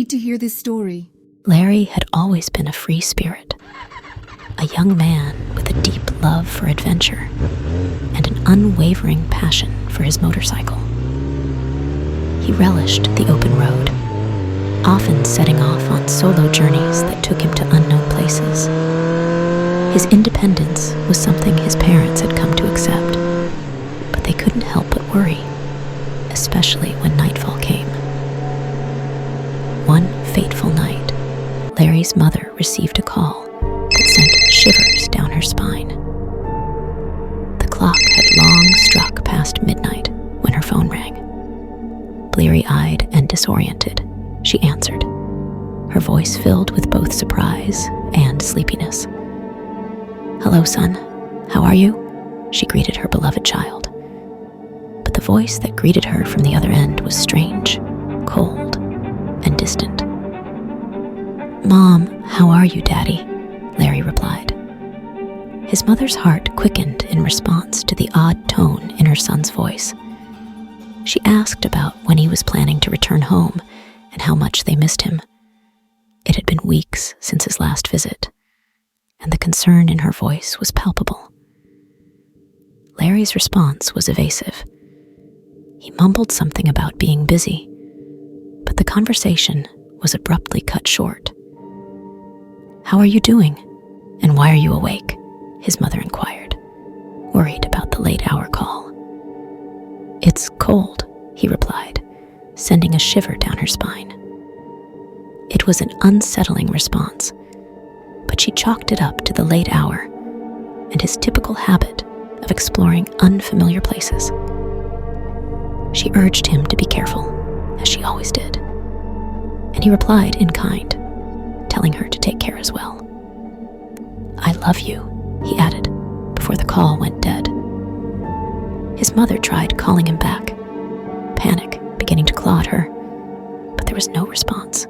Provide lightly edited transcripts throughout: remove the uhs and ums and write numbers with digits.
need to hear this story. Larry had always been a free spirit, a young man with a deep love for adventure and an unwavering passion for his motorcycle. He relished the open road, often setting off on solo journeys that took him to unknown places. His independence was something his parents had come to accept, but they couldn't help but worry, especially when nightfall came. One fateful night, Larry's mother received a call that sent shivers down her spine. The clock had long struck past midnight when her phone rang. Bleary-eyed and disoriented, she answered, her voice filled with both surprise and sleepiness. "Hello, son. How are you?" she greeted her beloved child. But the voice that greeted her from the other end was strange, cold, and distant. "Mom, how are you, Daddy?" Larry replied. His mother's heart quickened in response to the odd tone in her son's voice. She asked about when he was planning to return home and how much they missed him. It had been weeks since his last visit, and the concern in her voice was palpable. Larry's response was evasive. He mumbled something about being busy, but the conversation was abruptly cut short. "How are you doing? And why are you awake?" his mother inquired, worried about the late-hour call. "It's cold," he replied, sending a shiver down her spine. It was an unsettling response, but she chalked it up to the late hour and his typical habit of exploring unfamiliar places. She urged him to be careful, as she always did, and he replied in kind, telling her to take care as well. "I love you," he added, before the call went dead. His mother tried calling him back, panic beginning to claw at her, but there was no response.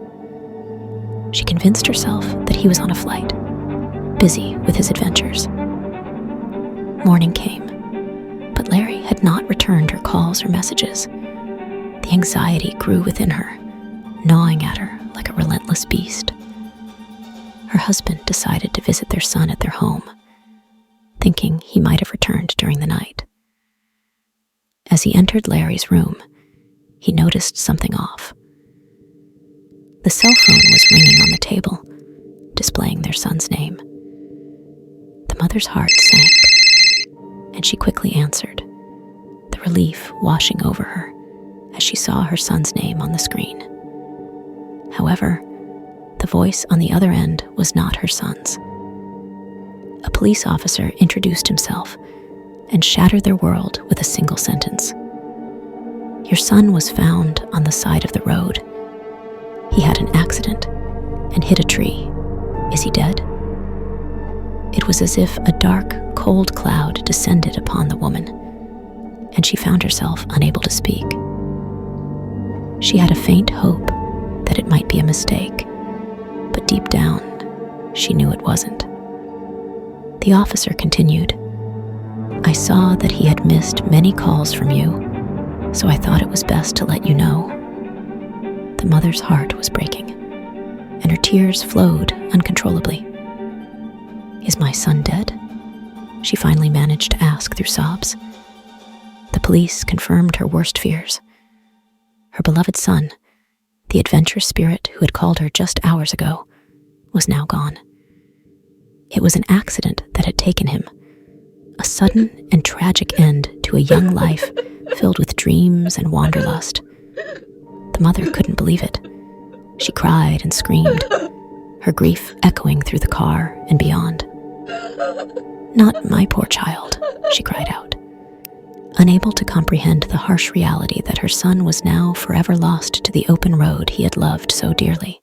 She convinced herself that he was on a flight, busy with his adventures. Morning came, but Larry had not returned her calls or messages. The anxiety grew within her, gnawing at her like a relentless beast. Her husband decided to visit their son at their home, thinking he might have returned during the night. As he entered Larry's room, he noticed something off. The cell phone was ringing on the table, displaying their son's name. The mother's heart sank, and she quickly answered, the relief washing over her as she saw her son's name on the screen. However, the voice on the other end was not her son's. A police officer introduced himself and shattered their world with a single sentence. "Your son was found on the side of the road. He had an accident and hit a tree. Is he dead?" It was as if a dark, cold cloud descended upon the woman, and she found herself unable to speak. She had a faint hope that it might be a mistake, but deep down, she knew it wasn't. The officer continued, "I saw that he had missed many calls from you, so I thought it was best to let you know." The mother's heart was breaking, and her tears flowed uncontrollably. "Is my son dead?" she finally managed to ask through sobs. The police confirmed her worst fears. Her beloved son, the adventurous spirit who had called her just hours ago, was now gone. It was an accident that had taken him, a sudden and tragic end to a young life filled with dreams and wanderlust. The mother couldn't believe it. She cried and screamed, her grief echoing through the car and beyond. "Not my poor child," she cried out, unable to comprehend the harsh reality that her son was now forever lost to the open road he had loved so dearly.